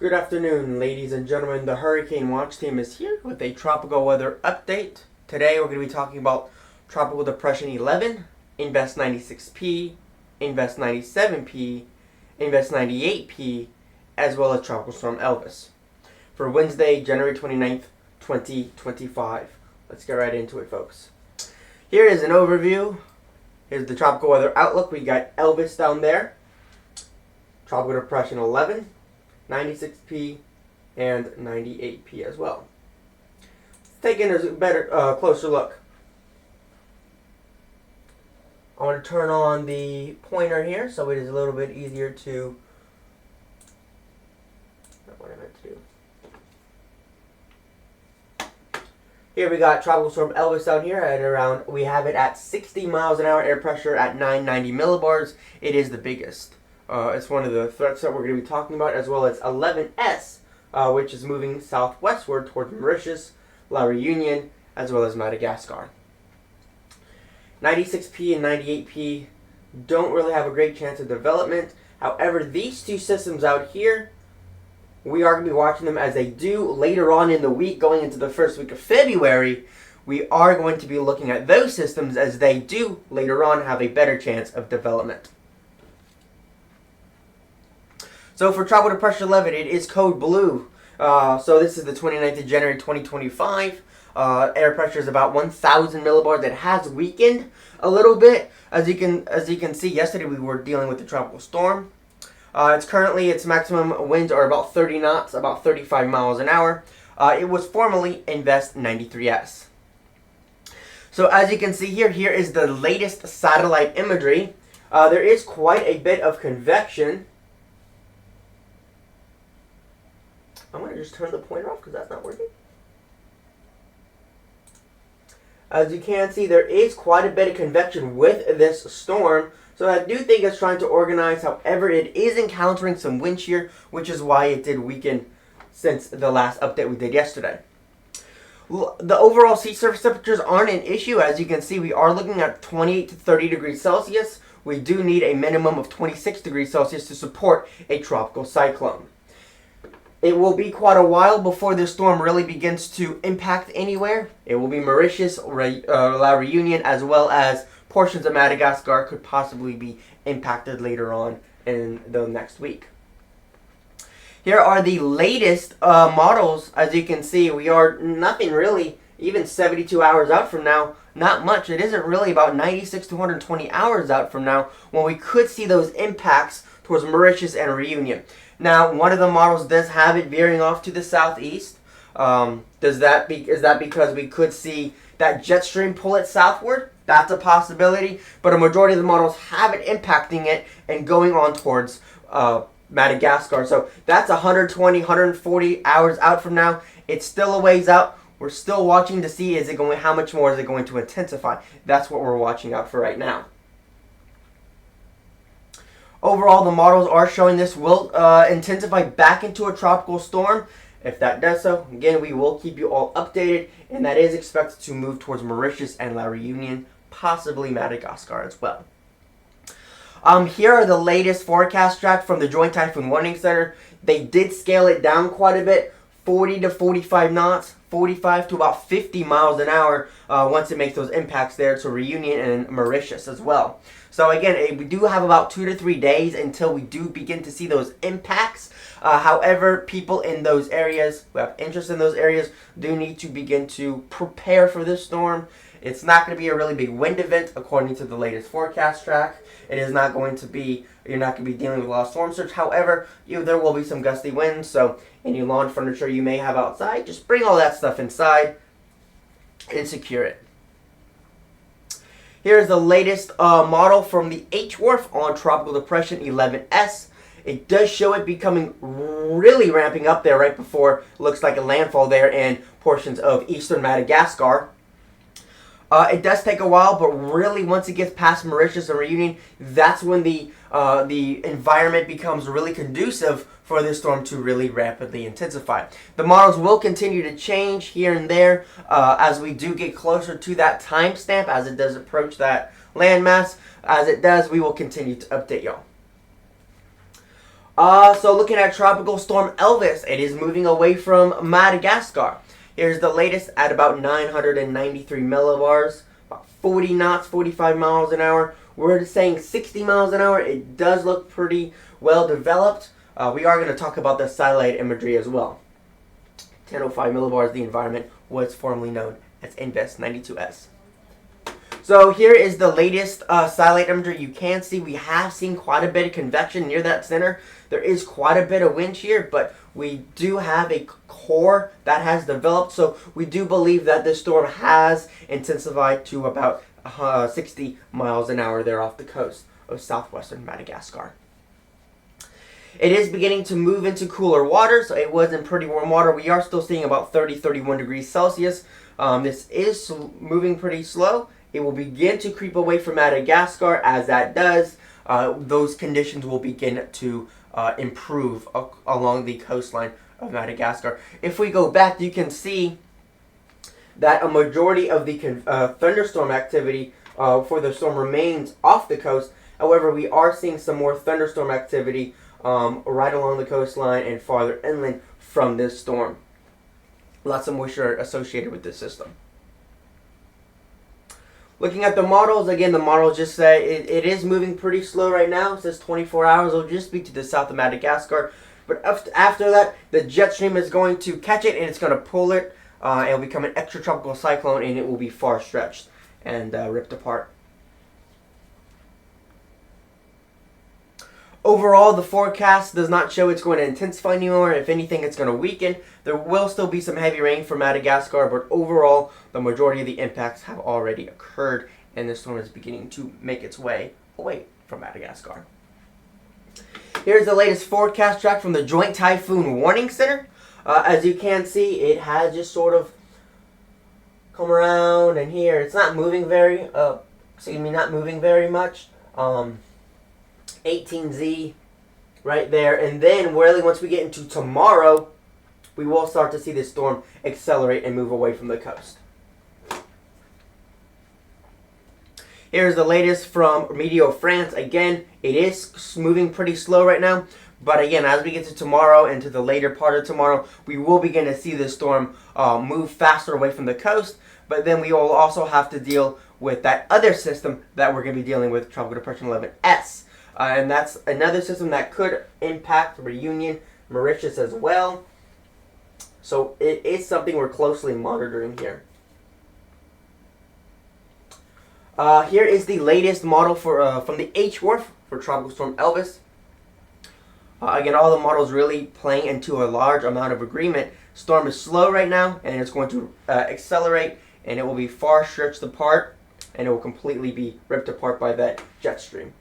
Good afternoon, ladies and gentlemen. The Hurricane Watch Team is here with a tropical weather update. Today we're going to be talking about Tropical Depression 11, Invest 96P, Invest 97P, Invest 98P, as well as Tropical Storm Elvis for Wednesday, January 29th, 2025. Let's get right into it, folks. Here is an overview. Here's the tropical weather outlook. We got Elvis down there, Tropical Depression 11, 96P, and 98P as well. Let's take in a closer look. I want to turn on the pointer here so it is a little bit easier to. Not what I meant to do. Here we got Tropical Storm Elvis down here at around. We have it at 60 miles an hour, air pressure at 990 millibars. It is the biggest. It's one of the threats that we're going to be talking about, as well as 11S, which is moving southwestward toward Mauritius, La Réunion, as well as Madagascar. 96P and 98P don't really have a great chance of development. However, these two systems out here, we are going to be watching them as they do later on in the week, going into the first week of February. We are going to be looking at those systems as they do later on have a better chance of development. So for Tropical Depression 11, it is code blue. So this is the 29th of January 2025. Air pressure is about 1,000 millibars. It has weakened a little bit. As you can see, yesterday we were dealing with the tropical storm. Its maximum winds are about 30 knots, about 35 miles an hour. It was formerly Invest 93S. So as you can see here is the latest satellite imagery. There is quite a bit of convection. I'm going to just turn the pointer off because that's not working. As you can see, there is quite a bit of convection with this storm. So I do think it's trying to organize. However, it is encountering some wind shear, which is why it did weaken since the last update we did yesterday. The overall sea surface temperatures aren't an issue. As you can see, we are looking at 28 to 30 degrees Celsius. We do need a minimum of 26 degrees Celsius to support a tropical cyclone. It will be quite a while before this storm really begins to impact anywhere. It will be Mauritius, La Réunion, as well as portions of Madagascar could possibly be impacted later on in the next week. Here are the latest models. As you can see, we are nothing really, even 72 hours out from now, not much. It isn't really about 96 to 120 hours out from now when we could see those impacts towards Mauritius and Réunion. Now, one of the models does have it veering off to the southeast. Is that because we could see that jet stream pull it southward? That's a possibility. But a majority of the models have it impacting it and going on towards Madagascar. So that's 120, 140 hours out from now. It's still a ways out. We're still watching to see how much more is it going to intensify. That's what we're watching out for right now. Overall, the models are showing this will intensify back into a tropical storm. If that does so, again, we will keep you all updated, and that is expected to move towards Mauritius and La Réunion, possibly Madagascar as well. Here are the latest forecast track from the Joint Typhoon Warning Center. They did scale it down quite a bit, 40 to 45 knots, 45 to about 50 miles an hour once it makes those impacts there to Réunion and Mauritius as well. So again, we do have about 2 to 3 days until we do begin to see those impacts. However, people in those areas who have interest in those areas do need to begin to prepare for this storm. It's not going to be a really big wind event according to the latest forecast track. It is not going to be, you're not going to be dealing with a lot of storm surge. However, there will be some gusty winds, so any lawn furniture you may have outside, just bring all that stuff inside and secure it. Here's the latest model from the HWRF on Tropical Depression 11S. It does show it becoming really ramping up there right before it looks like a landfall there in portions of eastern Madagascar. It does take a while, but really once it gets past Mauritius and Réunion, that's when the environment becomes really conducive for this storm to really rapidly intensify. The models will continue to change here and there as we do get closer to that timestamp, as it does approach that landmass. As it does, we will continue to update y'all. So looking at Tropical Storm Elvis, it is moving away from Madagascar. Here's the latest at about 993 millibars, about 40 knots, 45 miles an hour. We're saying 60 miles an hour. It does look pretty well developed. We are going to talk about the satellite imagery as well. 1005 millibars, the environment was formerly known as Invest 92S. So here is the latest satellite imagery. You can see we have seen quite a bit of convection near that center. There is quite a bit of wind here, but we do have a core that has developed. So we do believe that this storm has intensified to about 60 miles an hour there off the coast of southwestern Madagascar. It is beginning to move into cooler water, so it was in pretty warm water. We are still seeing about 30-31 degrees Celsius. This is moving pretty slow. It will begin to creep away from Madagascar. As that does, those conditions will begin to improve along the coastline of Madagascar. If we go back, you can see that a majority of the thunderstorm activity for the storm remains off the coast. However, we are seeing some more thunderstorm activity right along the coastline and farther inland from this storm. Lots of moisture associated with this system. Looking at the models, again, the models just say it is moving pretty slow right now. It says 24 hours. It'll just be to the south of Madagascar. But after that, the jet stream is going to catch it and it's going to pull it. It'll become an extratropical cyclone and it will be far stretched and ripped apart. Overall, the forecast does not show it's going to intensify anymore. If anything, it's going to weaken. There will still be some heavy rain for Madagascar, but overall, the majority of the impacts have already occurred, and the storm is beginning to make its way away from Madagascar. Here's the latest forecast track from the Joint Typhoon Warning Center. As you can see, it has just sort of come around, and here it's not moving very much. 18Z right there, and then really once we get into tomorrow, we will start to see this storm accelerate and move away from the coast. Here's the latest from Meteo France. Again, it is moving pretty slow right now, but again, as we get to tomorrow and to the later part of tomorrow, we will begin to see this storm move faster away from the coast, but then we will also have to deal with that other system that we're going to be dealing with, Tropical Depression 11S. And that's another system that could impact Réunion, Mauritius as well. So it is something we're closely monitoring here. Here is the latest model for from the HWRF for Tropical Storm Elvis. Again, all the models really playing into a large amount of agreement. Storm is slow right now, and it's going to accelerate, and it will be far stretched apart, and it will completely be ripped apart by that jet stream.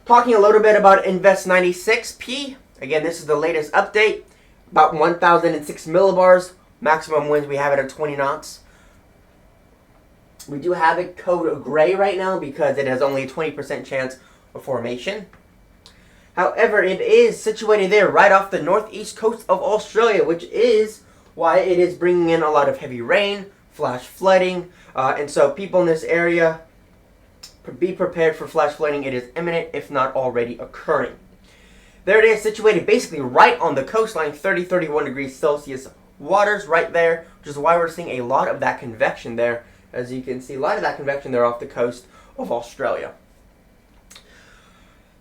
Talking a little bit about Invest 96P. Again, this is the latest update. About 1,006 millibars. Maximum winds we have it at 20 knots. We do have it code gray right now because it has only a 20% chance of formation. However, it is situated there right off the northeast coast of Australia, which is why it is bringing in a lot of heavy rain, flash flooding, and so people in this area, be prepared for flash flooding. It is imminent, if not already occurring. There it is, situated basically right on the coastline, 30-31 degrees Celsius waters right there, which is why we're seeing a lot of that convection there. As you can see, a lot of that convection there off the coast of Australia.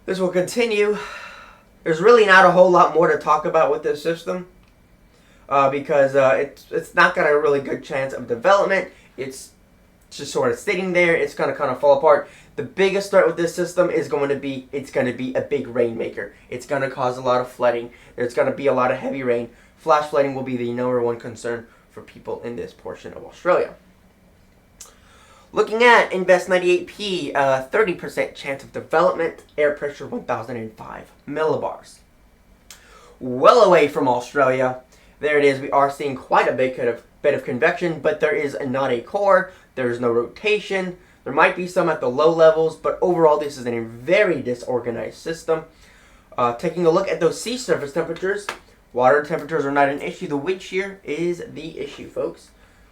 This will continue. There's really not a whole lot more to talk about with this system because it's not got a really good chance of development. It's just sort of sitting there. It's going to kind of fall apart. The biggest threat with this system is going to be a big rainmaker. It's going to cause a lot of flooding. There's going to be a lot of heavy rain. Flash flooding will be the #1 concern for people in this portion of Australia. Looking at Invest 98P, 30% chance of development, air pressure 1,005 millibars. Well away from Australia, there it is. We are seeing quite a bit of convection, but there is not a core. There is no rotation. There might be some at the low levels, but overall this is a very disorganized system. Taking a look at those sea surface temperatures, water temperatures are not an issue. The wind shear is the issue, folks.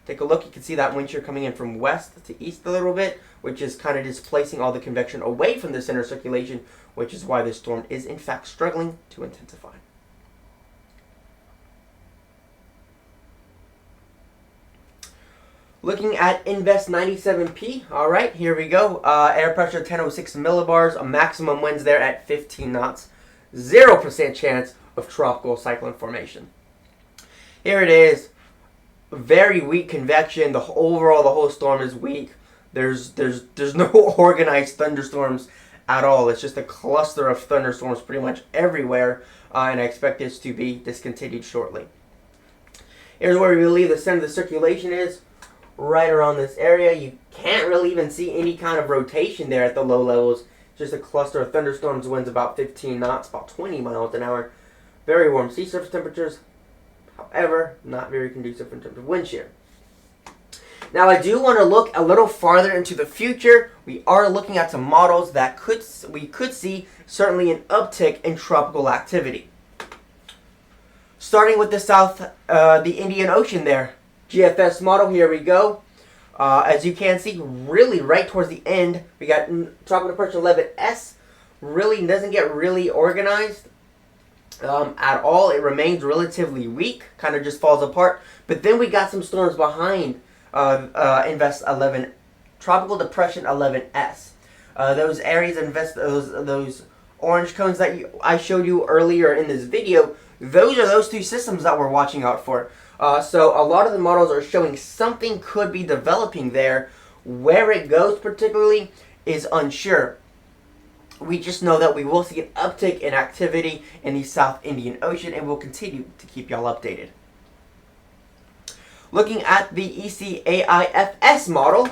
take a look. You can see that wind shear coming in from west to east a little bit, which is kind of displacing all the convection away from the center circulation, which is why this storm is in fact struggling to intensify. Looking at Invest 97P, all right, here we go. Air pressure 1006 millibars, a maximum winds there at 15 knots. 0% chance of tropical cyclone formation. Here it is. Very weak convection. The whole storm is weak. There's no organized thunderstorms at all. It's just a cluster of thunderstorms pretty much everywhere, and I expect this to be discontinued shortly. Here's where we believe the center of the circulation is. Right around this area. You can't really even see any kind of rotation there at the low levels. Just a cluster of thunderstorms, winds about 15 knots, about 20 miles an hour. Very warm sea surface temperatures. However, not very conducive in terms of wind shear. Now I do want to look a little farther into the future. We are looking at some models that we could see certainly an uptick in tropical activity. Starting with the Indian Ocean there. GFS model, here we go. As you can see, really right towards the end, we got tropical depression 11S. Really doesn't get really organized at all. It remains relatively weak, kind of just falls apart. But then we got some storms behind Invest 11, tropical depression 11S. Those areas those orange cones that I showed you earlier in this video. Those are those two systems that we're watching out for. So a lot of the models are showing something could be developing there. Where it goes particularly is unsure. We just know that we will see an uptick in activity in the South Indian Ocean, and we'll continue to keep y'all updated. Looking at the ECAIFS model,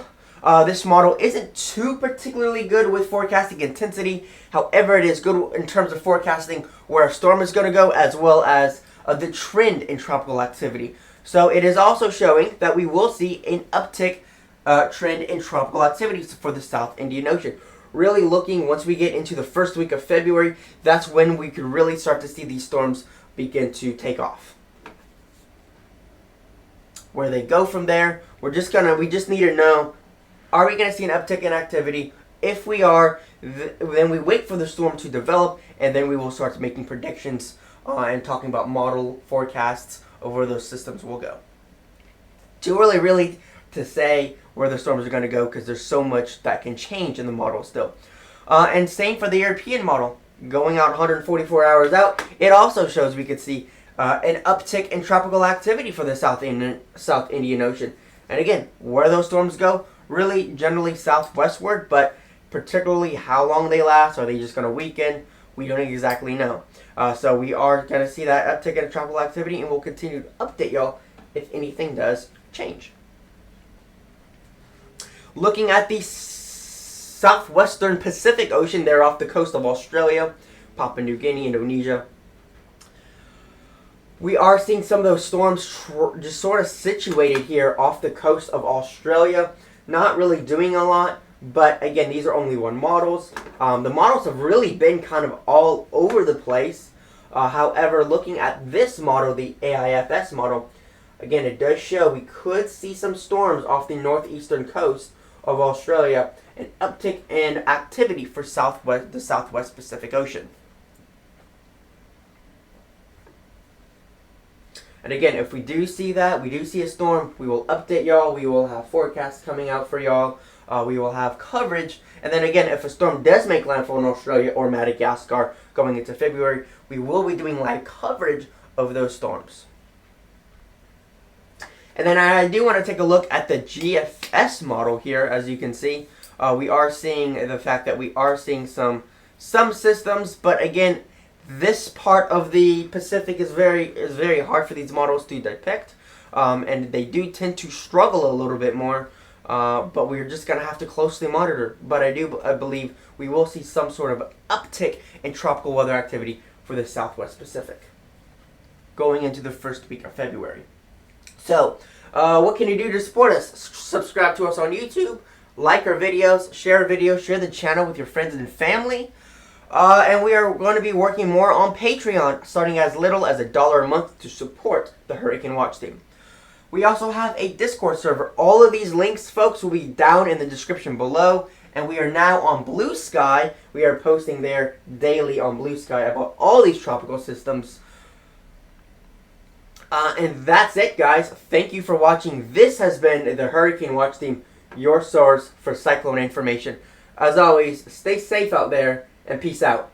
this model isn't too particularly good with forecasting intensity. However, it is good in terms of forecasting where a storm is going to go, as well as the trend in tropical activity. So it is also showing that we will see an uptick trend in tropical activities for the South Indian Ocean. Really looking, once we get into the first week of February, that's when we could really start to see these storms begin to take off. Where they go from there, we just need to know, are we going to see an uptick in activity? If we are, then we wait for the storm to develop, and then we will start making predictions and talking about model forecasts of where those systems will go. Too early really to say where the storms are going to go, because there's so much that can change in the model still. And same for the European model. Going out 144 hours out, it also shows we could see an uptick in tropical activity for the South Indian Ocean. And again, where those storms go, really generally southwestward, but particularly how long they last, are they just going to weaken? We don't exactly know. So we are going to see that uptick in tropical activity, and we'll continue to update y'all if anything does change. Looking at the southwestern Pacific Ocean there off the coast of Australia, Papua New Guinea, Indonesia, we are seeing some of those storms just sort of situated here off the coast of Australia. Not really doing a lot. But again, these are only one models. The models have really been kind of all over the place. However, looking at this model, the AIFS model, again, it does show we could see some storms off the northeastern coast of Australia, an uptick in activity for the Southwest Pacific Ocean. And again, if we do see that, we do see a storm, we will update y'all. We will have forecasts coming out for y'all. We will have coverage. And then again, if a storm does make landfall in Australia or Madagascar going into February, we will be doing live coverage of those storms. And then I do want to take a look at the GFS model here. As you can see, we are seeing the fact that we are seeing some systems, but again, this part of the Pacific is very hard for these models to depict, and they do tend to struggle a little bit more. But we're just going to have to closely monitor. But I believe we will see some sort of uptick in tropical weather activity for the Southwest Pacific going into the first week of February. So, what can you do to support us? Subscribe to us on YouTube, like our videos, share the channel with your friends and family. And we are going to be working more on Patreon, starting as little as $1 a month to support the Hurricane Watch team. We also have a Discord server. All of these links, folks, will be down in the description below. And we are now on Blue Sky. We are posting there daily on Blue Sky about all these tropical systems. And that's it, guys. Thank you for watching. This has been the Hurricane Watch Team, your source for cyclone information. As always, stay safe out there, and peace out.